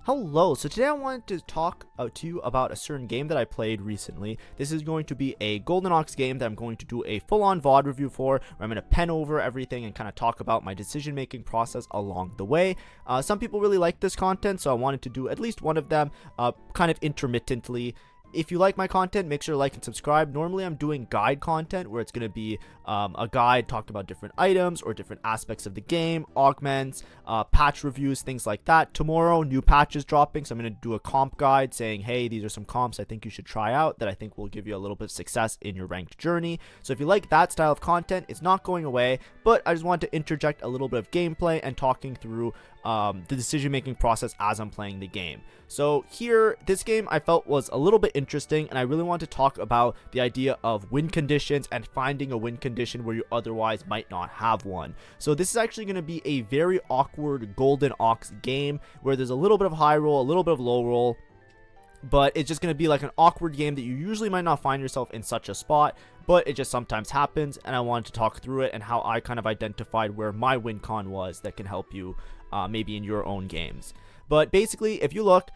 Hello, so today I wanted to talk to you about a certain game that I played recently. This is going to be a Golden Ox game that I'm going to do a full-on VOD review for, where I'm going to pen over everything and kind of talk about my decision-making process along the way. Some people really like this content, so I wanted to do at least one of them kind of intermittently. If you like my content, make sure to like and subscribe. Normally, I'm doing guide content where it's going to be a guide talking about different items or different aspects of the game, augments, patch reviews, things like that. Tomorrow, new patches dropping, so I'm going to do a comp guide saying, hey, these are some comps I think you should try out that I think will give you a little bit of success in your ranked journey. So if you like that style of content, it's not going away, but I just wanted to interject a little bit of gameplay and talking through the decision-making process as I'm playing the game. So here, this game I felt was a little bit interesting, and I really want to talk about the idea of win conditions and finding a win condition where you otherwise might not have one. So this is actually going to be a very awkward Golden Ox game where there's a little bit of high roll, a little bit of low roll, but it's just going to be like an awkward game that you usually might not find yourself in such a spot, but it just sometimes happens, and I wanted to talk through it and how I kind of identified where my win con was that can help you maybe in your own games. But basically, if you look,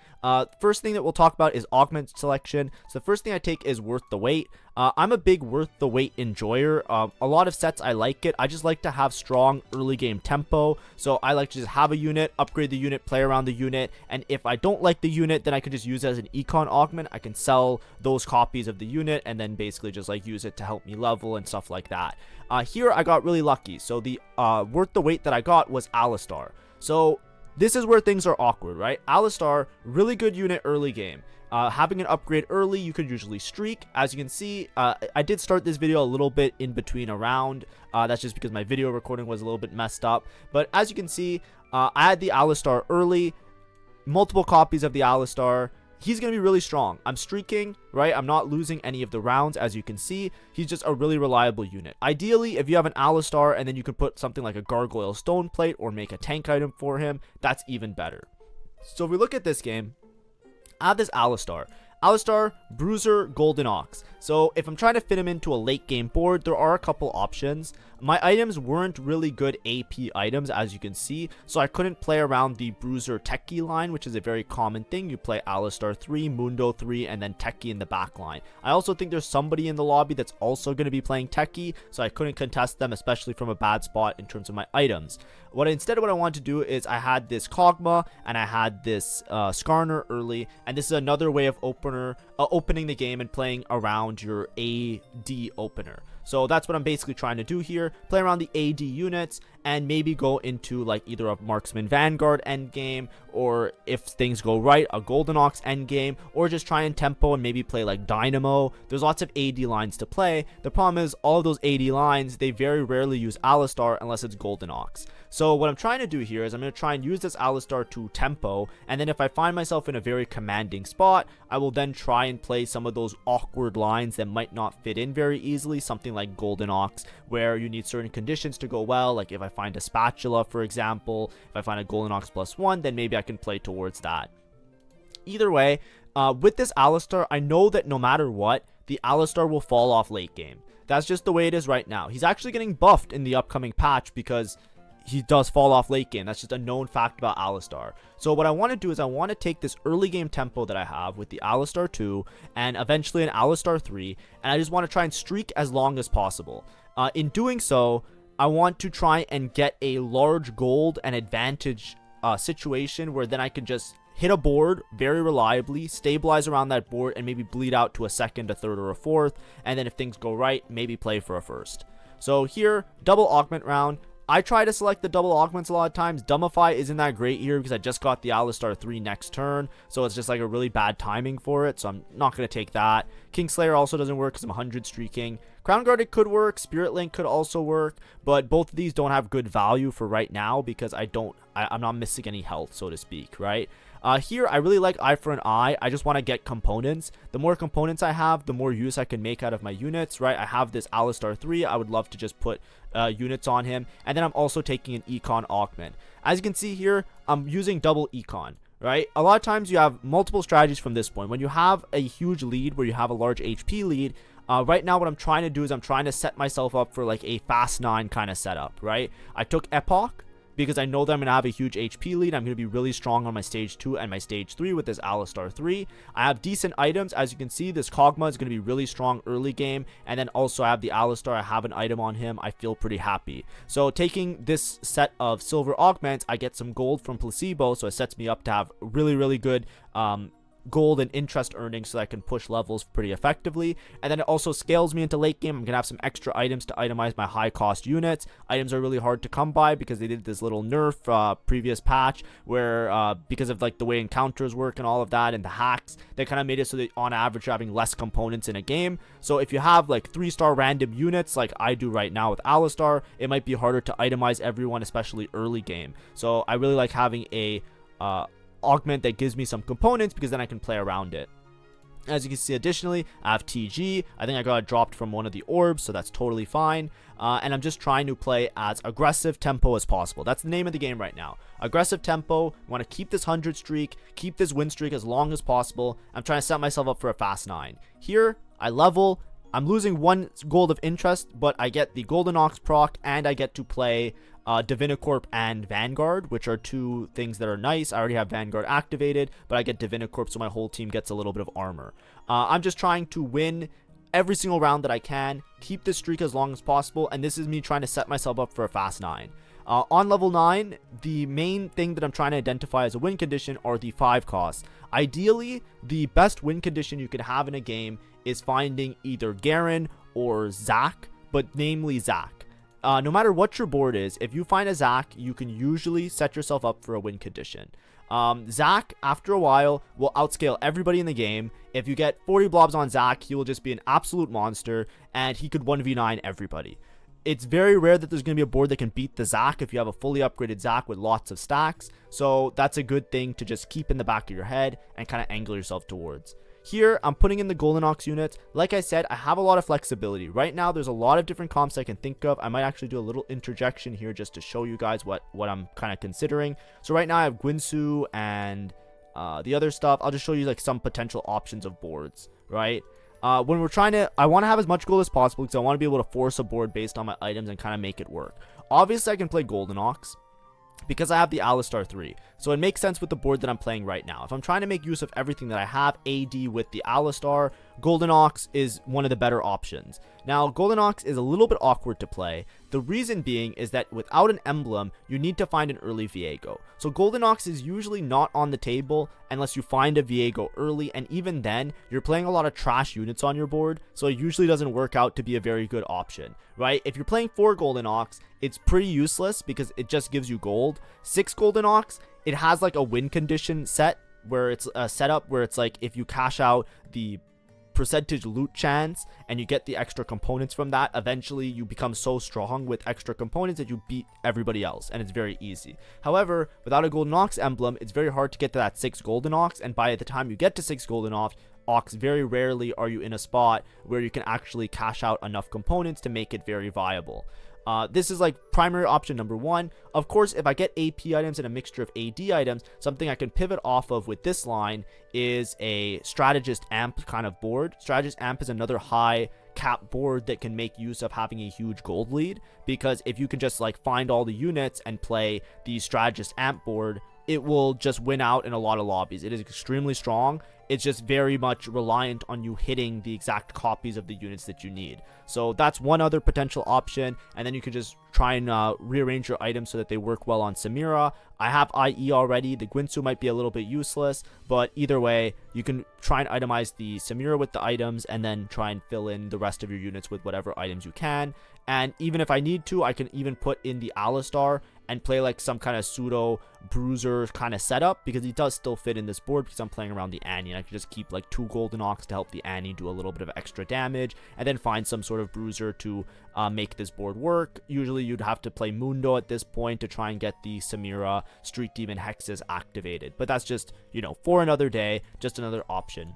first thing that we'll talk about is augment selection. So the first thing I take is worth the wait. I'm a big worth the wait enjoyer. A lot of sets I like it. I just like to have strong early game tempo. So I like to just have a unit, upgrade the unit, play around the unit. And if I don't like the unit, then I can just use it as an econ augment. I can sell those copies of the unit and then basically just like use it to help me level and stuff like that. Here I got really lucky. So the worth the wait that I got was Alistar. So this is where things are awkward, right? Alistar, really good unit early game. Having an upgrade early, you could usually streak. As you can see, I did start this video a little bit in between a round. That's just because my video recording was a little bit messed up. But as you can see, I had the Alistar early, multiple copies of the Alistar. He's going to be really strong. I'm streaking, right? I'm not losing any of the rounds, as you can see. He's just a really reliable unit. Ideally, if you have an Alistar and then you can put something like a Gargoyle Stone Plate or make a tank item for him, that's even better. So if we look at this game, I have this Alistar. Alistar, Bruiser, Golden Ox. So if I'm trying to fit him into a late game board, there are a couple options. My items weren't really good AP items, as you can see, so I couldn't play around the Bruiser Techie line, which is a very common thing. You play Alistar 3, Mundo 3, and then Techie in the back line. I also think there's somebody in the lobby that's also going to be playing Techie, so I couldn't contest them, especially from a bad spot in terms of my items. What I wanted to do is I had this Kog'Maw and I had this Skarner early, and this is another way of opening the game and playing around your AD opener. So that's what I'm basically trying to do here. Play around the AD units and maybe go into like either a Marksman Vanguard endgame, or if things go right, a Golden Ox endgame, or just try and tempo and maybe play like Dynamo. There's lots of AD lines to play. The problem is all of those AD lines, they very rarely use Alistar unless it's Golden Ox. So what I'm trying to do here is I'm going to try and use this Alistar to tempo, and then if I find myself in a very commanding spot, I will then try and play some of those awkward lines that might not fit in very easily, something like Golden Ox, where you need certain conditions to go well. Like if I find a spatula, for example, if I find a Golden Ox +1, then maybe I can play towards that. Either way, with this Alistar, I know that no matter what, the Alistar will fall off late game. That's just the way it is right now. He's actually getting buffed in the upcoming patch because he does fall off late game. That's just a known fact about Alistar. So what I want to do is I want to take this early game tempo that I have with the Alistar 2 and eventually an Alistar 3, and I just want to try and streak as long as possible. In doing so, I want to try and get a large gold and advantage situation where then I can just hit a board very reliably, stabilize around that board, and maybe bleed out to a second, a third, or a fourth, and then if things go right, maybe play for a first. So here, double augment round. I try to select the double augments a lot of times. Dumbify isn't that great here because I just got the Alistar 3 next turn, so it's just like a really bad timing for it, so I'm not going to take that. Kingslayer also doesn't work because I'm 100 streaking. Crown Guard, it could work. Spirit Link could also work, but both of these don't have good value for right now because I'm not missing any health, so to speak, right? Here, I really like Eye for an Eye. I just want to get components. The more components I have, the more use I can make out of my units, right? I have this Alistar 3. I would love to just put units on him. And then I'm also taking an Econ Augment. As you can see here, I'm using double Econ, right? A lot of times you have multiple strategies from this point. When you have a huge lead where you have a large HP lead, right now what I'm trying to do is I'm trying to set myself up for like a Fast 9 kind of setup, right? I took Epoch, because I know that I'm going to have a huge HP lead. I'm going to be really strong on my stage 2 and my stage 3 with this Alistar 3. I have decent items. As you can see, this Kog'Maw is going to be really strong early game, and then also I have the Alistar. I have an item on him. I feel pretty happy. So taking this set of silver augments, I get some gold from placebo, so it sets me up to have really good gold and interest earnings so that I can push levels pretty effectively. And then it also scales me into late game. I'm gonna have some extra items to itemize my high cost units. Items are really hard to come by because they did this little nerf previous patch where because of like the way encounters work and all of that and the hacks, they kind of made it so that on average you're having less components in a game. So if you have like 3-star random units like I do right now with Alistar, it might be harder to itemize everyone, especially early game. So I really like having a augment that gives me some components because then I can play around it. As you can see, additionally, I have TG. I think I got it dropped from one of the orbs, so that's totally fine. And I'm just trying to play as aggressive tempo as possible. That's the name of the game right now. Aggressive tempo. I want to keep this 100 streak, keep this win streak as long as possible. I'm trying to set myself up for a fast 9. Here, I level. I'm losing 1 gold of interest, but I get the Golden Ox proc, and I get to play Divinicorp and Vanguard, which are 2 things that are nice. I already have Vanguard activated, but I get Divinicorp, so my whole team gets a little bit of armor. I'm just trying to win every single round that I can, keep this streak as long as possible, and this is me trying to set myself up for a fast 9. On level 9, the main thing that I'm trying to identify as a win condition are the 5 costs. Ideally, the best win condition you can have in a game is finding either Garen or Zac, but namely Zac. No matter what your board is, if you find a Zac, you can usually set yourself up for a win condition. Zac, after a while, will outscale everybody in the game. If you get 40 blobs on Zac, he will just be an absolute monster, and he could 1v9 everybody. It's very rare that there's going to be a board that can beat the Zac if you have a fully upgraded Zac with lots of stacks, so that's a good thing to just keep in the back of your head and kind of angle yourself towards. Here, I'm putting in the Golden Ox units. Like I said, I have a lot of flexibility. Right now, there's a lot of different comps I can think of. I might actually do a little interjection here just to show you guys what I'm kind of considering. So right now, I have Guinsoo and the other stuff. I'll just show you like some potential options of boards, right? When we're trying to, I want to have as much gold as possible because I want to be able to force a board based on my items and kind of make it work. Obviously, I can play Golden Ox because I have the Alistar 3, so it makes sense with the board that I'm playing right now. If I'm trying to make use of everything that I have, AD with the Alistar, Golden Ox is one of the better options. Now, Golden Ox is a little bit awkward to play. The reason being is that without an emblem, you need to find an early Viego. So Golden Ox is usually not on the table unless you find a Viego early, and even then, you're playing a lot of trash units on your board, so it usually doesn't work out to be a very good option, right? If you're playing 4 Golden Ox, it's pretty useless because it just gives you gold. 6 Golden Ox, it has like a win condition set where it's a setup where it's like if you cash out the percentage loot chance and you get the extra components from that, eventually you become so strong with extra components that you beat everybody else, and it's very easy. However, without a Golden Ox emblem, it's very hard to get to that 6 Golden Ox, and by the time you get to 6 Golden Ox, very rarely are you in a spot where you can actually cash out enough components to make it very viable. This is like primary option number 1. Of course, if I get AP items and a mixture of AD items, something I can pivot off of with this line is a Strategist Amp kind of board. Strategist Amp is another high cap board that can make use of having a huge gold lead, because if you can just like find all the units and play the Strategist Amp board, it will just win out in a lot of lobbies. It is extremely strong. It's just very much reliant on you hitting the exact copies of the units that you need. So that's one other potential option, and then you can just try and rearrange your items so that they work well on Samira. I have IE already. The Guinsoo might be a little bit useless, but either way, you can try and itemize the Samira with the items and then try and fill in the rest of your units with whatever items you can. And even if I need to, I can even put in the Alistar and play like some kind of pseudo bruiser kind of setup, because he does still fit in this board because I'm playing around the Annie, and I can just keep like 2 Golden Ox to help the Annie do a little bit of extra damage, and then find some sort of bruiser to make this board work. Usually you'd have to play Mundo at this point to try and get the Samira Street Demon Hexes activated, but that's just, you know, for another day, just another option.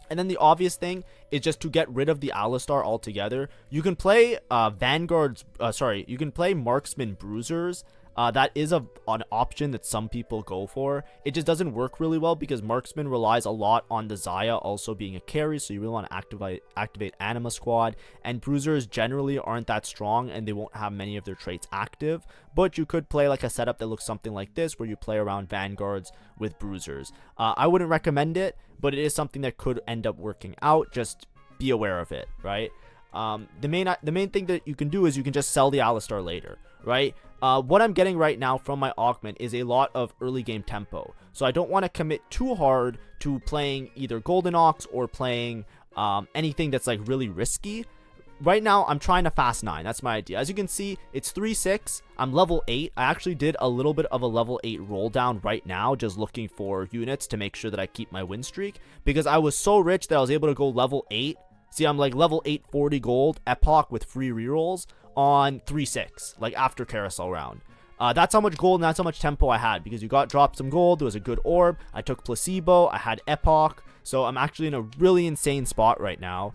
And then the obvious thing is just to get rid of the Alistar altogether. You can play you can play Marksman Bruisers That is an option that some people go for. It just doesn't work really well because Marksman relies a lot on the Xayah also being a carry, so you really want to activate Anima Squad, and Bruisers generally aren't that strong and they won't have many of their traits active, but you could play like a setup that looks something like this where you play around Vanguards with Bruisers. I wouldn't recommend it, but it is something that could end up working out. Just be aware of it, right? The main thing that you can do is you can just sell the Alistar later, right? What I'm getting right now from my augment is a lot of early game tempo, so I don't want to commit too hard to playing either Golden Ox or playing anything that's like really risky. Right now I'm trying to fast 9. That's my idea. As you can see, it's 3-6. I'm level 8. I actually did a little bit of a level 8 roll down right now, just looking for units to make sure that I keep my win streak, because I was so rich that I was able to go level 8. See, I'm like level 840 gold epoch with free rerolls on 3-6, like after carousel round. That's how much gold and that's how much tempo I had, because you got dropped some gold. There was a good orb. I took placebo. I had epoch. So I'm actually in a really insane spot right now.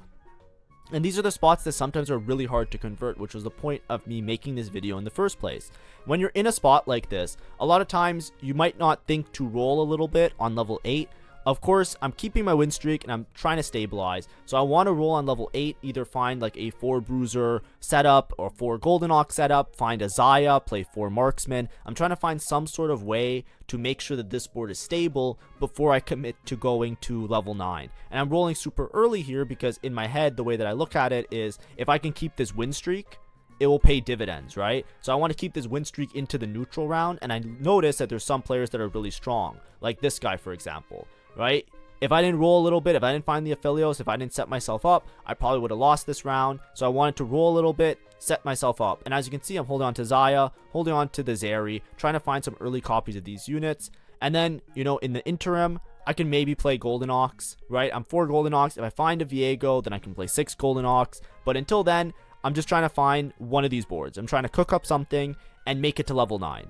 And these are the spots that sometimes are really hard to convert, which was the point of me making this video in the first place. When you're in a spot like this, a lot of times you might not think to roll a little bit on level 8. Of course, I'm keeping my win streak and I'm trying to stabilize. So I want to roll on level 8, either find like a 4 Bruiser setup or 4 Golden Ox setup, find a Xayah, play 4 Marksman. I'm trying to find some sort of way to make sure that this board is stable before I commit to going to level 9. And I'm rolling super early here because in my head, the way that I look at it is if I can keep this win streak, it will pay dividends, right? So I want to keep this win streak into the neutral round, and I notice that there's some players that are really strong, like this guy, for example. Right? If I didn't roll a little bit, if I didn't find the Aphelios, if I didn't set myself up, I probably would have lost this round. So I wanted to roll a little bit, set myself up. And as you can see, I'm holding on to Xayah, holding on to the Zeri, trying to find some early copies of these units. And then, you know, in the interim, I can maybe play Golden Ox, right? I'm 4 Golden Ox. If I find a Viego, then I can play 6 Golden Ox. But until then, I'm just trying to find one of these boards. I'm trying to cook up something and make it to level 9.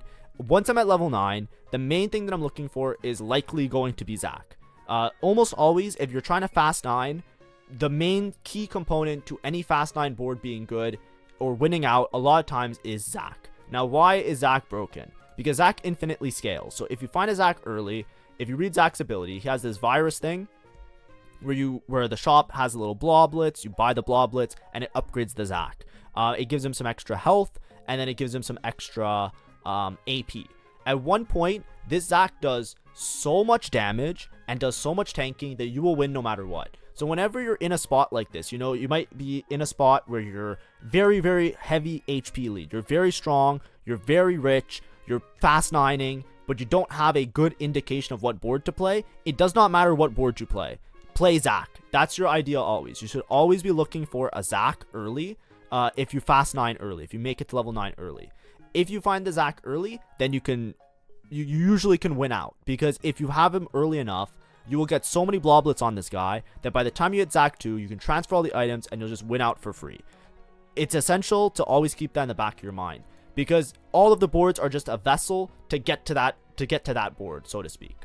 Once I'm at level 9, the main thing that I'm looking for is likely going to be Zac. Almost always, if you're trying to fast 9, the main key component to any fast 9 board being good or winning out a lot of times is Zac. Now, why is Zac broken? Because Zac infinitely scales. So if you find a Zac early, if you read Zac's ability, he has this virus thing where the shop has a little bloblets, you buy the bloblets, and it upgrades the Zac. It gives him some extra health, and then it gives him some extra AP. At one point, this Zac does so much damage and does so much tanking that you will win no matter what. So whenever you're in a spot like this, you know, you might be in a spot where you're very, very heavy HP lead. You're very strong, you're very rich, you're fast 9ing, but you don't have a good indication of what board to play. It does not matter what board you play. Play Zac. That's your idea always. You should always be looking for a Zac early if you fast 9 early, if you make it to level 9 early. If you find the Zac early, then you usually can win out, because if you have him early enough, you will get so many bloblets on this guy that by the time you hit Zac 2, you can transfer all the items and you'll just win out for free. It's essential to always keep that in the back of your mind, because all of the boards are just a vessel to get to that board, so to speak.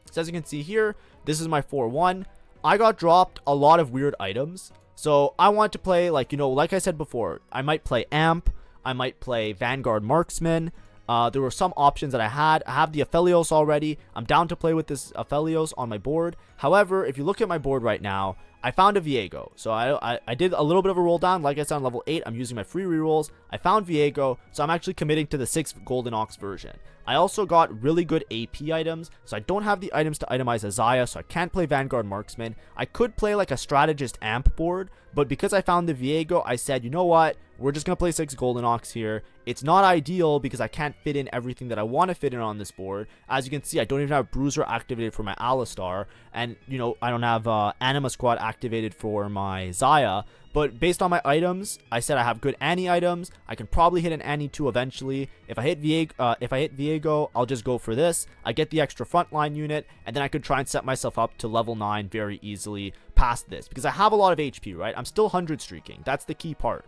So as you can see here, this is my 4-1. I got dropped a lot of weird items, so I want to play, like, you know, like I said before, I might play Amp, I might play Vanguard Marksman. There were some options that I had. I have the Aphelios already. I'm down to play with this Aphelios on my board. However, if you look at my board right now, I found a Viego. So I did a little bit of a roll down. Like I said, on level 8, I'm using my free rerolls. I found Viego, so I'm actually committing to the 6th Golden Ox version. I also got really good AP items, so I don't have the items to itemize a Xayah, so I can't play Vanguard Marksman. I could play like a strategist amp board, but because I found the Viego, I said, you know what? We're just going to play 6 Golden Ox here. It's not ideal because I can't fit in everything that I want to fit in on this board. As you can see, I don't even have Bruiser activated for my Alistar. And, you know, I don't have Anima Squad activated for my Xayah. But based on my items, I said I have good Annie items. I can probably hit an Annie too eventually. If I hit Viego, I'll just go for this. I get the extra frontline unit, and then I could try and set myself up to level 9 very easily past this. Because I have a lot of HP, right? I'm still 100 streaking. That's the key part.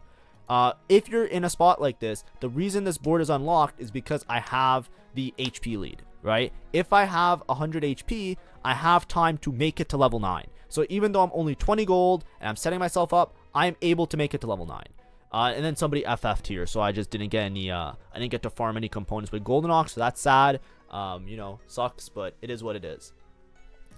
If you're in a spot like this, the reason this board is unlocked is because I have the HP lead, right? If I have 100 HP, I have time to make it to level 9. So even though I'm only 20 gold and I'm setting myself up, I am able to make it to level 9. And then somebody FF'd here, so I just didn't get any, I didn't get to farm any components with Golden Ox, so that's sad. You know, sucks, but it is what it is.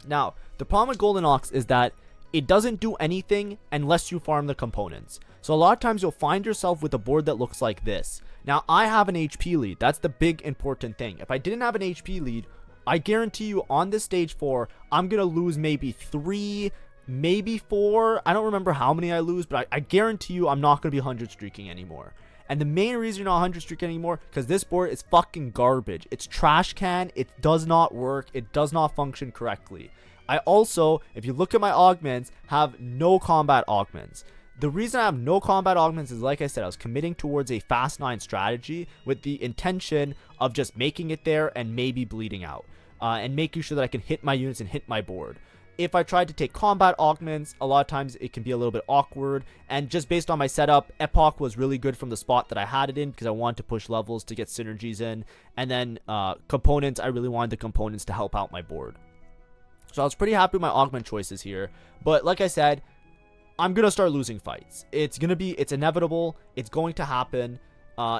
Now, the problem with Golden Ox is that it doesn't do anything unless you farm the components. So a lot of times you'll find yourself with a board that looks like this. Now, I have an HP lead. That's the big important thing. If I didn't have an HP lead, I guarantee you on this stage 4, I'm going to lose maybe 3, maybe 4. I don't remember how many I lose, but I guarantee you I'm not going to be 100 streaking anymore. And the main reason you're not 100 streaking anymore, because this board is fucking garbage. It's trash can. It does not work. It does not function correctly. I also, if you look at my augments, have no combat augments. The reason I have no combat augments is, like I said, I was committing towards a fast 9 strategy with the intention of just making it there and maybe bleeding out. And making sure that I can hit my units and hit my board. If I tried to take combat augments, a lot of times it can be a little bit awkward. And just based on my setup, Epoch was really good from the spot that I had it in, because I wanted to push levels to get synergies in. And then components, I really wanted the components to help out my board. So I was pretty happy with my augment choices here. But like I said, I'm going to start losing fights. It's inevitable. It's going to happen.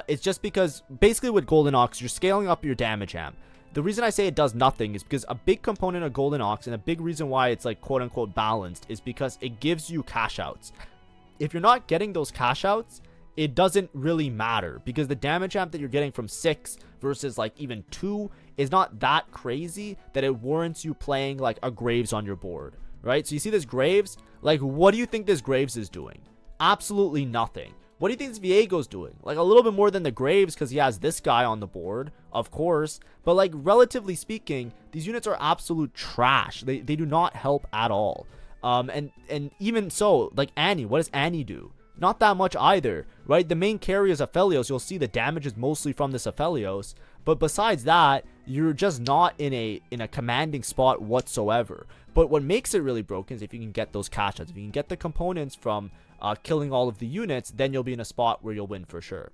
It's just because basically with Golden Ox, you're scaling up your damage amp. The reason I say it does nothing is because a big component of Golden Ox, and a big reason why it's like quote unquote balanced, is because it gives you cash outs. If you're not getting those cash outs, it doesn't really matter, because the damage amp that you're getting from 6 versus like even 2 is not that crazy that it warrants you playing like a Graves on your board, right? So you see this Graves, like what do you think this Graves is doing? Absolutely nothing. What do you think this Viego's doing? Like a little bit more than the Graves, because he has this guy on the board, of course. But like relatively speaking, these units are absolute trash. They do not help at all. And even so, like Annie, what does Annie do? Not that much either, right? The main carry is Aphelios. You'll see the damage is mostly from this Aphelios. But besides that, you're just not in a commanding spot whatsoever. But what makes it really broken is if you can get those cash outs. If you can get the components from killing all of the units, then you'll be in a spot where you'll win for sure.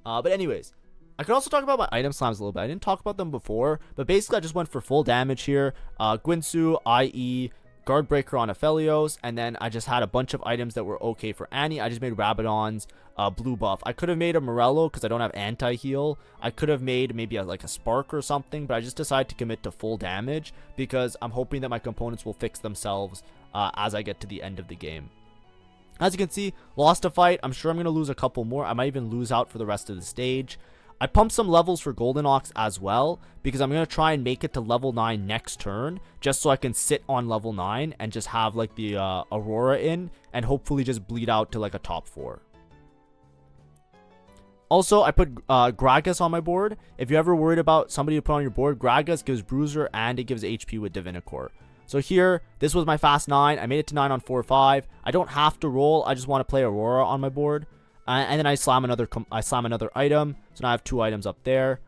But anyways, I could also talk about my item slams a little bit. I didn't talk about them before, but basically I just went for full damage here. Gwinsu, IE, Guard Breaker on Aphelios, and then I just had a bunch of items that were okay for Annie. I just made Rabadon's blue buff. I could have made a Morello because I don't have anti-heal. I could have made maybe like a Spark or something, but I just decided to commit to full damage because I'm hoping that my components will fix themselves as I get to the end of the game. As you can see, lost a fight. I'm sure I'm going to lose a couple more. I might even lose out for the rest of the stage. I pumped some levels for Golden Ox as well, because I'm going to try and make it to level 9 next turn, just so I can sit on level 9 and just have like the Aurora in, and hopefully just bleed out to like a top 4. Also, I put Gragas on my board. If you're ever worried about somebody to put on your board, Gragas gives Bruiser and it gives HP with Divinicore. So here, this was my fast 9. I made it to 9 on 4-5. I don't have to roll. I just want to play Aurora on my board. And then I slam another item. So now I have 2 items up there.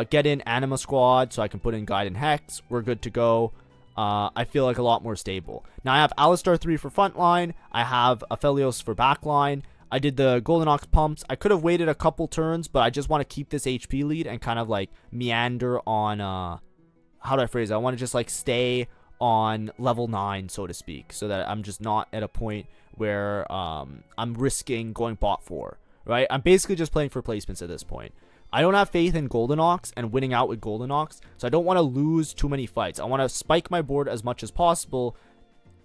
Get in Anima Squad so I can put in Guide and Hex. We're good to go. I feel like a lot more stable. Now I have Alistar 3 for frontline. I have Aphelios for backline. I did the Golden Ox pumps. I could have waited a couple turns, but I just want to keep this HP lead and kind of like meander on, how do I phrase it? I want to just like stay on level 9, so to speak, so that I'm just not at a point where I'm risking going bot 4, right? I'm basically just playing for placements at this point. I don't have faith in Golden Ox and winning out with Golden Ox, so I don't want to lose too many fights. I want to spike my board as much as possible,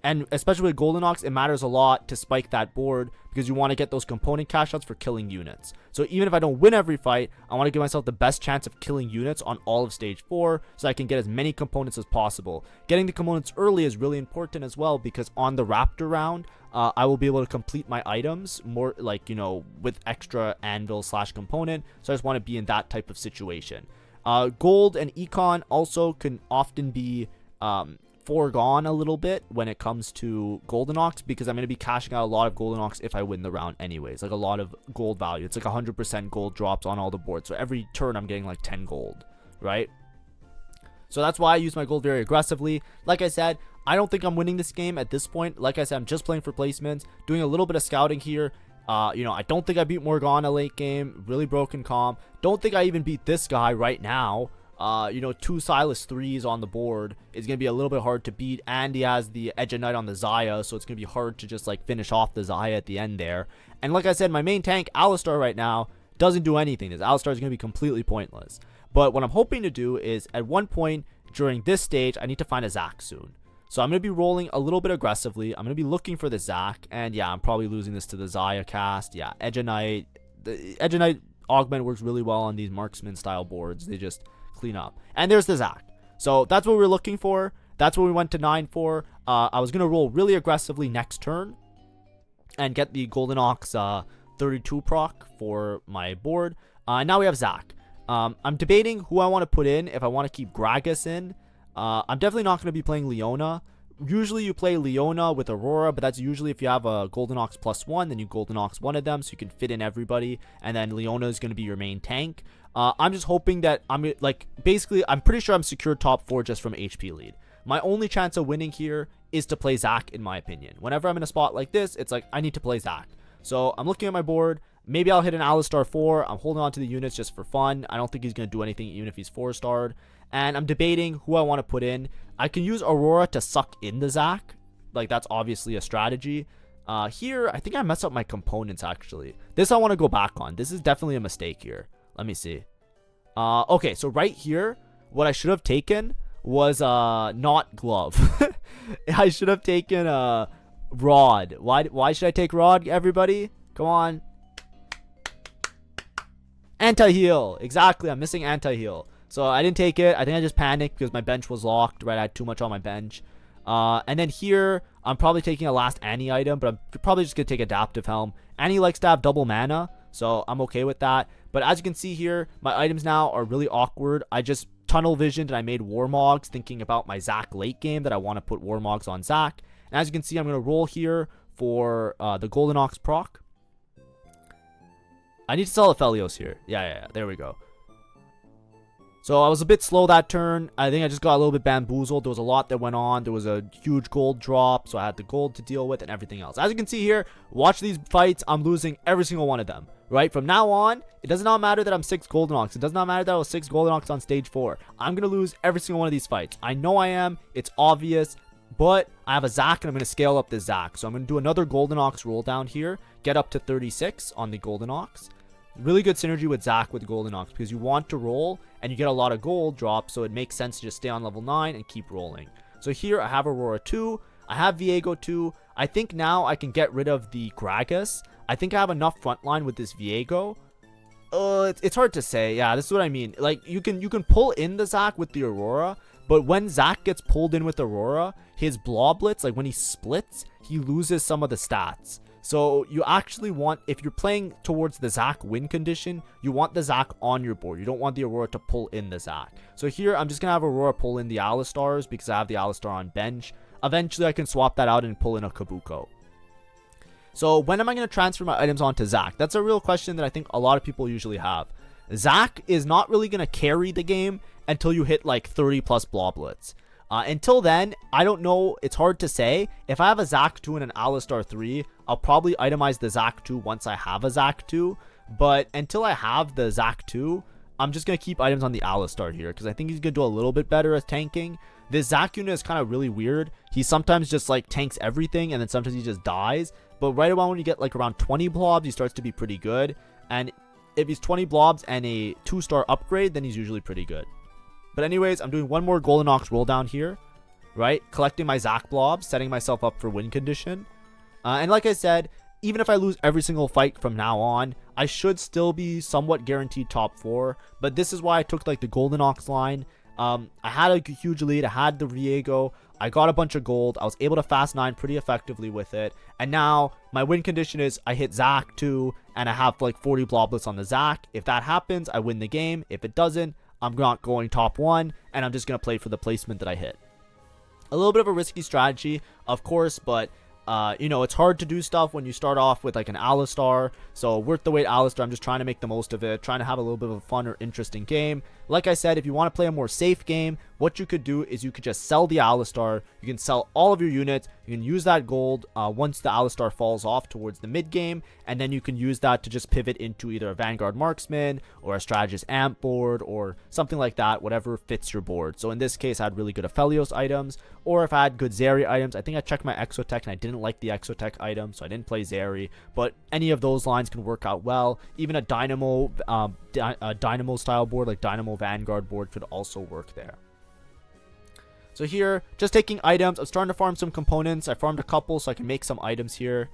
and especially with Golden Ox, it matters a lot to spike that board because you want to get those component cash outs for killing units. So even if I don't win every fight, I want to give myself the best chance of killing units on all of stage 4 so I can get as many components as possible. Getting the components early is really important as well, because on the Raptor round, I will be able to complete my items more like, you know, with extra anvil / component. So I just want to be in that type of situation. Gold and Econ also can often be foregone a little bit when it comes to Golden Ox, because I'm going to be cashing out a lot of Golden Ox if I win the round anyways, like a lot of gold value. It's like 100% gold drops on all the boards, so every turn I'm getting like 10 gold, right? So that's why I use my gold very aggressively. Like I said, I don't think I'm winning this game at this point. Like I said, I'm just playing for placements, doing a little bit of scouting here. You know, I don't think I beat Morgana late game, really broken comp. Don't think I even beat this guy right now. two Silas 3s on the board is going to be a little bit hard to beat, and he has the Edge of Night on the Xayah, so it's going to be hard to just like finish off the Xayah at the end there. And like I said, my main tank, Alistar, right now doesn't do anything. This Alistar is going to be completely pointless. But what I'm hoping to do is, at one point during this stage, I need to find a Zac soon. So I'm going to be rolling a little bit aggressively. I'm going to be looking for the Zac, and yeah, I'm probably losing this to the Xayah cast. Yeah, Edge of Night. The Edge of Night augment works really well on these marksman style boards. They just clean up. And there's the Zac. So that's what we're looking for. That's what we went to 9 for. I was going to roll really aggressively next turn and get the Golden Ox 32 proc for my board. Now we have Zac. I'm debating who I want to put in, if I want to keep Gragas in. I'm definitely not going to be playing Leona. Usually you play Leona with Aurora, but that's usually if you have a Golden Ox +1, then you Golden Ox one of them, so you can fit in everybody, and then Leona is going to be your main tank. I'm just hoping that basically, I'm pretty sure I'm secured top 4 just from HP lead. My only chance of winning here is to play Zac, in my opinion. Whenever I'm in a spot like this, it's like, I need to play Zac. So I'm looking at my board. Maybe I'll hit an Alistar 4. I'm holding on to the units just for fun. I don't think he's going to do anything even if he's 4-starred. And I'm debating who I want to put in. I can use Aurora to suck in the Zac. Like, that's obviously a strategy. Here, I think I messed up my components, actually. This I want to go back on. This is definitely a mistake here. Let me see. Okay, so right here, what I should have taken was not glove. I should have taken rod. Why should I take rod, everybody? Come on. Anti-heal. Exactly, I'm missing anti-heal. So I didn't take it. I think I just panicked because my bench was locked, right? I had too much on my bench. And then here, I'm probably taking a last Annie item, but I'm probably just going to take Adaptive Helm. Annie likes to have double mana, so I'm okay with that. But as you can see here, my items now are really awkward. I just tunnel visioned and I made Warmogs thinking about my Zac late game that I want to put Warmogs on Zac. And as you can see, I'm going to roll here for the Golden Ox proc. I need to sell Aphelios here. Yeah, there we go. So I was a bit slow that turn. I think I just got a little bit bamboozled. There was a lot that went on. There was a huge gold drop, so I had the gold to deal with and everything else. As you can see here, watch these fights. I'm losing every single one of them, right? From now on, it does not matter that I'm 6 Golden Ox. It does not matter that I was 6 Golden Ox on stage 4. I'm going to lose every single one of these fights. I know I am. It's obvious. But I have a Zac, and I'm going to scale up the Zac. So I'm going to do another Golden Ox roll down here. Get up to 36 on the Golden Ox. Really good synergy with Zac with Golden Ox, because you want to roll and you get a lot of gold drops, so it makes sense to just stay on level 9 and keep rolling. So here I have Aurora 2, I have Viego 2. I think now I can get rid of the Gragas. I think I have enough frontline with this Viego. It's hard to say. Yeah, this is what I mean. Like, you can pull in the Zac with the Aurora, but when Zac gets pulled in with Aurora, his Bloblets, like when he splits, he loses some of the stats. So you actually want, if you're playing towards the Zac win condition, you want the Zac on your board. You don't want the Aurora to pull in the Zac. So here, I'm just going to have Aurora pull in the Alistars because I have the Alistar on bench. Eventually, I can swap that out and pull in a Kabuko. So when am I going to transfer my items onto Zac? That's a real question that I think a lot of people usually have. Zac is not really going to carry the game until you hit like 30 plus Bloblets. Until then, I don't know. It's hard to say. If I have a Zac 2 and an Alistar 3, I'll probably itemize the Zac 2 once I have a Zac 2. But until I have the Zac 2, I'm just going to keep items on the Alistar here, because I think he's going to do a little bit better at tanking. This Zac unit is kind of really weird. He sometimes just like tanks everything, and then sometimes he just dies. But right around when you get like around 20 blobs, he starts to be pretty good. And if he's 20 blobs and a 2-star upgrade, then he's usually pretty good. But anyways, I'm doing one more Golden Ox roll down here, right? Collecting my Zac blobs, setting myself up for win condition. And like I said, even if I lose every single fight from now on, I should still be somewhat guaranteed top 4. But this is why I took like the Golden Ox line. I had a huge lead. I had the Viego. I got a bunch of gold. I was able to fast 9 pretty effectively with it. And now my win condition is I hit Zac 2 and I have like 40 Bloblets on the Zac. If that happens, I win the game. If it doesn't, I'm not going top 1, and I'm just going to play for the placement that I hit. A little bit of a risky strategy, of course, but, you know, it's hard to do stuff when you start off with, like, an Alistar. So, worth the wait Alistar, I'm just trying to make the most of it, trying to have a little bit of a fun or interesting game. Like I said, if you want to play a more safe game, what you could do is you could just sell the Alistar. You can sell all of your units. You can use that gold once the Alistar falls off towards the mid game, and then you can use that to just pivot into either a Vanguard Marksman or a Strategist Amp board or something like that, whatever fits your board. So in this case, I had really good Aphelios items, or if I had good Zeri items. I think I checked my Exotech and I didn't like the Exotech item, so I didn't play Zeri, but any of those lines can work out well. Even a Dynamo style board, like Dynamo Vanguard board, could also work there. So here, just taking items. I'm starting to farm some components. I farmed a couple so I can make some items here.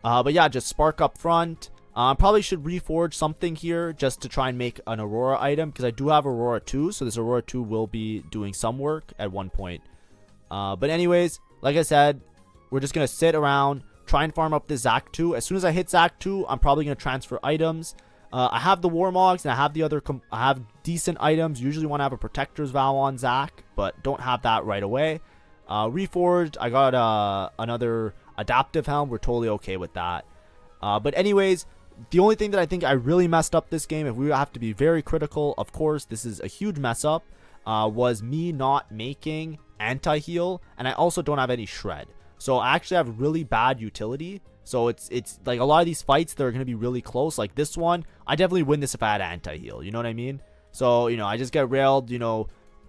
But yeah, just Spark up front. Probably should reforge something here just to try and make an Aurora item, because I do have Aurora 2, so this Aurora 2 will be doing some work at one point. But anyways, like I said, we're just going to sit around, try and farm up this Zac 2. As soon as I hit Zac 2, I'm probably going to transfer items. I have the Warmogs and I have the other I have decent items. Usually want to have a Protector's Vow on Zac, but don't have that right away. Reforged, I got another Adaptive Helm. We're totally okay with that. But anyways, the only thing that I think I really messed up this game, if we have to be very critical, of course, this is a huge mess up, was me not making anti-heal, and I also don't have any shred. So I actually have really bad utility. So it's like a lot of these fights that are going to be really close, like this one, I definitely win this if I had anti-heal, you know what I mean? So, you know, I just get railed, you know,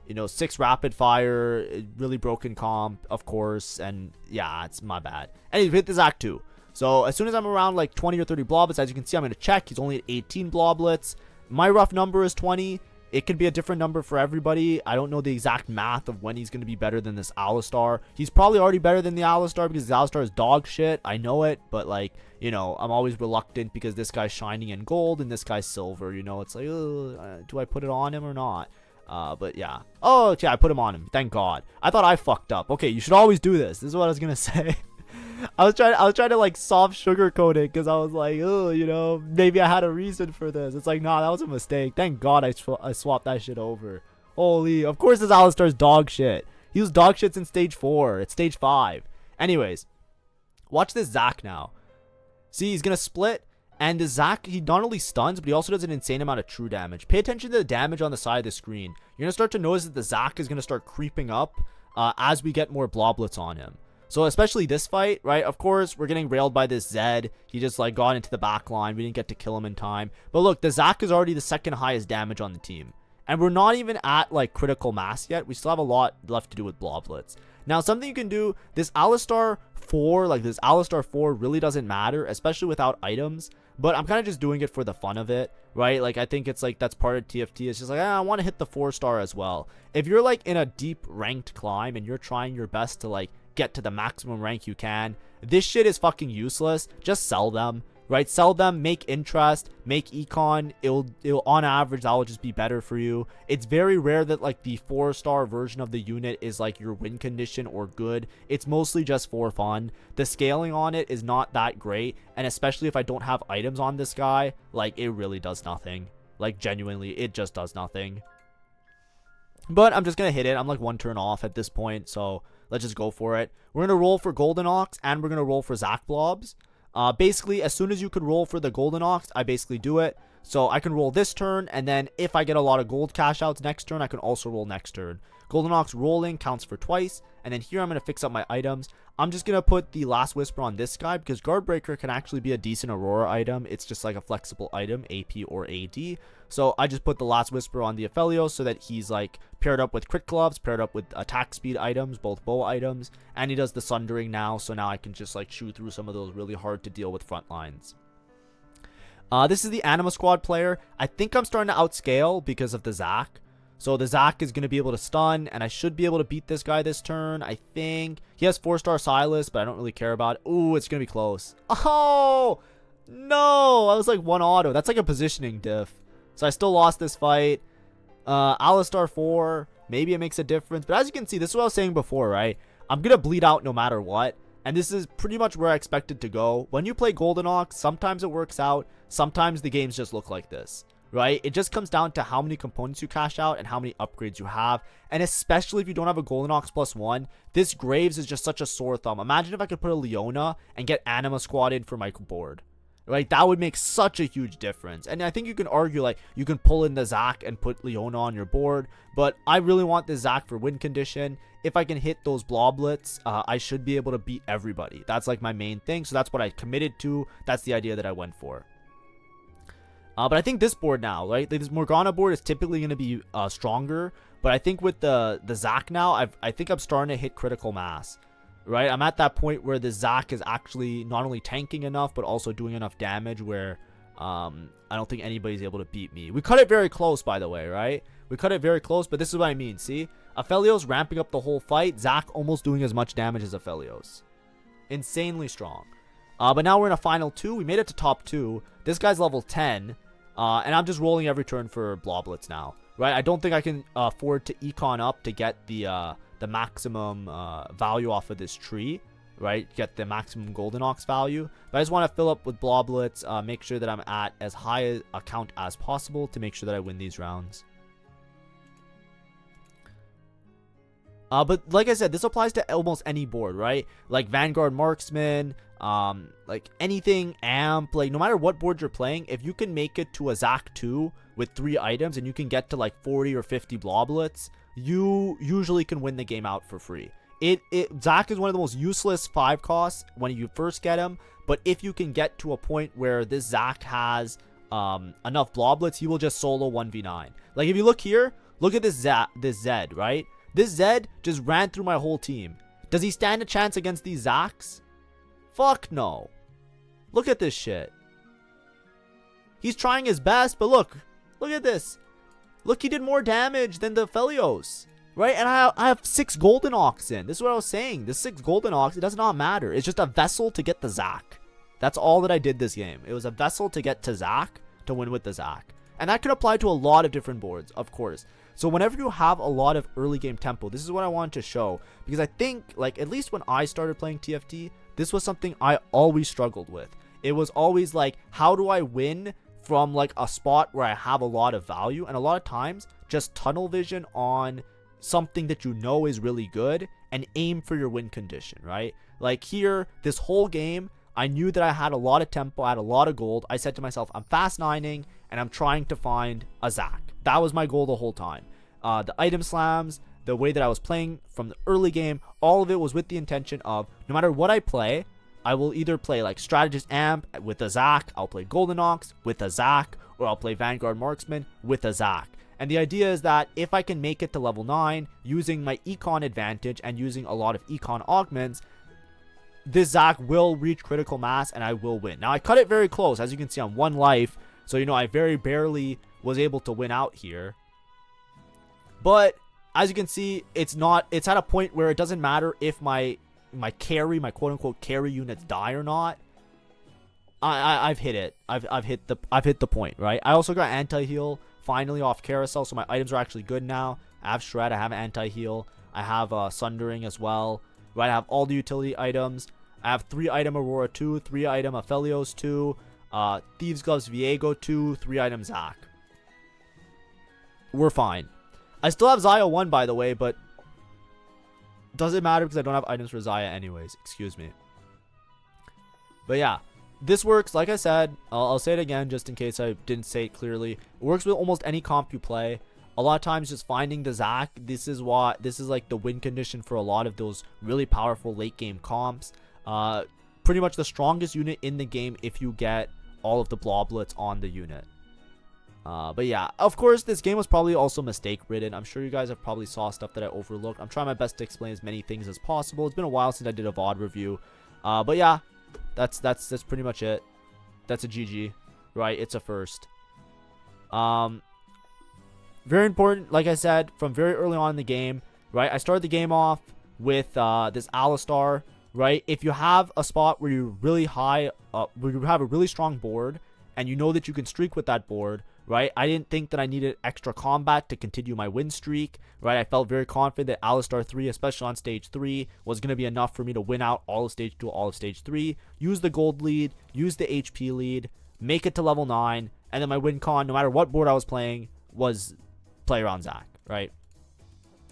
6 rapid fire, really broken comp, of course, and yeah, it's my bad. Anyway, hit this Zac 2. So as soon as I'm around like 20 or 30 bloblets, as you can see, I'm going to check. He's only at 18 bloblets. My rough number is 20. It could be a different number for everybody. I don't know the exact math of when he's going to be better than this Alistar. He's probably already better than the Alistar because the Alistar is dog shit. I know it, but like, you know, I'm always reluctant because this guy's shining in gold and this guy's silver. You know, it's like, do I put it on him or not? But yeah. Oh, okay, I put him on him. Thank God. I thought I fucked up. Okay, you should always do this. This is what I was going to say. I was trying to like soft sugarcoat it because I was like, oh, you know, maybe I had a reason for this. It's like, nah, that was a mistake. Thank God I swapped that shit over. Holy, of course this Alistar's dog shit. He was dog shits in stage 4. It's stage 5. Anyways, watch this Zac now. See, he's gonna split, and the Zac, he not only stuns, but he also does an insane amount of true damage. Pay attention to the damage on the side of the screen. You're gonna start to notice that the Zac is gonna start creeping up as we get more bloblets on him. So especially this fight, right? Of course, we're getting railed by this Zed. He just like got into the back line. We didn't get to kill him in time. But look, the Zac is already the second highest damage on the team. And we're not even at like critical mass yet. We still have a lot left to do with bloblets. Now, something you can do, this Alistar 4, like this Alistar 4 really doesn't matter, especially without items. But I'm kind of just doing it for the fun of it, right? Like, I think it's like that's part of TFT. It's just like, I want to hit the 4-star as well. If you're like in a deep ranked climb and you're trying your best to like get to the maximum rank you can, this shit is fucking useless. Just sell them, right? Sell them, make interest, make econ. It'll on average, that'll just be better for you. It's very rare that like the 4-star version of the unit is like your win condition or good. It's mostly just for fun. The scaling on it is not that great, and especially if I don't have items on this guy, like it really does nothing. Like genuinely, it just does nothing. But I'm just gonna hit it. I'm like 1 turn off at this point, so let's just go for it. We're gonna roll for Golden Ox and we're gonna roll for Zac blobs. Basically, as soon as you could roll for the Golden Ox, I basically do it. So I can roll this turn, and then if I get a lot of gold cash outs next turn, I can also roll next turn. Golden Ox rolling counts for twice, and then here I'm going to fix up my items. I'm just going to put the Last Whisper on this guy because Guard Breaker can actually be a decent Aurora item. It's just like a flexible item, AP or AD. So I just put the Last Whisper on the Aphelios so that he's like paired up with Crit Gloves, paired up with attack speed items, both bow items, and he does the Sundering now, so now I can just like shoot through some of those really hard to deal with front lines. This is the Anima Squad player. I think I'm starting to outscale because of the Zac. So the Zac is going to be able to stun, and I should be able to beat this guy this turn, I think. He has 4-star Silas, but I don't really care about it. Ooh, it's going to be close. Oh, no. I was like 1 auto. That's like a positioning diff. So I still lost this fight. Alistar 4, maybe it makes a difference. But as you can see, this is what I was saying before, right? I'm going to bleed out no matter what. And this is pretty much where I expected to go. When you play Golden Ox, sometimes it works out. Sometimes the games just look like this, right? It just comes down to how many components you cash out and how many upgrades you have. And especially if you don't have a Golden Ox +1, this Graves is just such a sore thumb. Imagine if I could put a Leona and get Anima Squad in for my board. right? That would make such a huge difference. And I think you can argue, like, you can pull in the Zac and put Leona on your board, but I really want the Zac for win condition. If I can hit those bloblets, I should be able to beat everybody. That's like my main thing, so that's what I committed to. That's the idea that I went for. But I think this board now, right, this Morgana board is typically going to be stronger, but I think with the Zac now, I think I'm starting to hit critical mass. Right, I'm at that point where the Zac is actually not only tanking enough, but also doing enough damage where I don't think anybody's able to beat me. We cut it very close, by the way, right? We cut it very close, but this is what I mean. See, Aphelios ramping up the whole fight. Zac almost doing as much damage as Aphelios. Insanely strong. But now we're in a final 2. We made it to top 2. This guy's level 10, and I'm just rolling every turn for bloblets now. Right, I don't think I can afford to econ up to get the maximum value off of this tree, right? Get the maximum golden ox value. But I just want to fill up with bloblets, make sure that I'm at as high a count as possible to make sure that I win these rounds. But like I said, this applies to almost any board, right? Like Vanguard Marksman, like anything amp, like no matter what board you're playing, if you can make it to a Zac 2 with 3 items and you can get to like 40 or 50 bloblets, you usually can win the game out for free. Zac is one of the most useless 5 costs when you first get him, but if you can get to a point where this Zac has enough bloblets, he will just solo 1v9. Like if you look here, look at this Zed, right? This Zed just ran through my whole team. Does he stand a chance against these Zacs? Fuck no. Look at this shit. He's trying his best, but look at this. Look, he did more damage than the Aphelios, right? And I have 6 golden ox in. This is what I was saying. The 6 golden ox, it does not matter. It's just a vessel to get the Zac. That's all that I did this game. It was a vessel to get to Zac, to win with the Zac. And that can apply to a lot of different boards, of course. So whenever you have a lot of early game tempo, this is what I wanted to show. Because I think, like, at least when I started playing TFT, this was something I always struggled with. It was always like, how do I win from like a spot where I have a lot of value? And a lot of times just tunnel vision on something that you know is really good and aim for your win condition, right? Like here, this whole game, I knew that I had a lot of tempo, I had a lot of gold. I said to myself, I'm fast 9ing and I'm trying to find a Zac. That was my goal the whole time. The item slams, the way that I was playing from the early game, all of it was with the intention of no matter what I play, I will either play like Strategist Amp with a Zac, I'll play Golden Ox with a Zac, or I'll play Vanguard Marksman with a Zac. And the idea is that if I can make it to level 9 using my econ advantage and using a lot of econ augments, this Zac will reach critical mass and I will win. Now I cut it very close, as you can see, on 1 life, so you know I very barely was able to win out here. But as you can see, it's at a point where it doesn't matter if my quote-unquote carry units die or not. I've hit it. I've hit the point, right? I also got anti-heal finally off carousel, so my items are actually good now. I have shred, I have anti-heal, I have sundering as well, right? I have all the utility items. I have 3 item Aurora 2, 3 item Aphelios 2, Thieves Gloves Viego 2, 3 item Zac. We're fine. I still have Xayah 1, by the way, but doesn't matter because I don't have items for Xayah anyways. Excuse me. But yeah, this works. Like I said, I'll say it again just in case I didn't say it clearly. It works with almost any comp you play. A lot of times just finding the Zac, this is like the win condition for a lot of those really powerful late game comps. Pretty much the strongest unit in the game if you get all of the bloblets on the unit. But yeah, of course, this game was probably also mistake ridden. I'm sure you guys have probably saw stuff that I overlooked. I'm trying my best to explain as many things as possible. It's been a while since I did a VOD review. But yeah, that's pretty much it. That's a GG, right? It's a first. Very important, like I said, from very early on in the game, right? I started the game off with this Alistar, right? If you have a spot where you're really high, where you have a really strong board, and you know that you can streak with that board, right? I didn't think that I needed extra combat to continue my win streak, right? I felt very confident that Alistar 3, especially on stage 3, was going to be enough for me to win out all of stage 2, all of stage 3, use the gold lead, use the HP lead, make it to level 9, and then my win con, no matter what board I was playing, was play around Zac, right?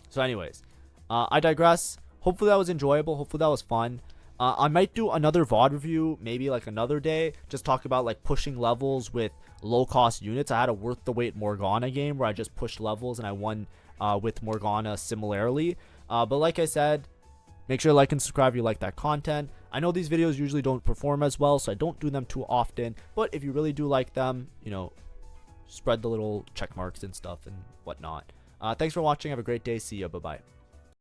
So anyways, I digress. Hopefully that was enjoyable. Hopefully that was fun. I might do another VOD review, maybe like another day, just talk about like pushing levels with low cost units. I had a worth the wait Morgana game where I just pushed levels and I won with Morgana similarly. But like I said, make sure to like and subscribe if you like that content. I know these videos usually don't perform as well, so I don't do them too often, but if you really do like them, you know, spread the little check marks and stuff and whatnot. Thanks for watching. Have a great day. See ya. Bye bye.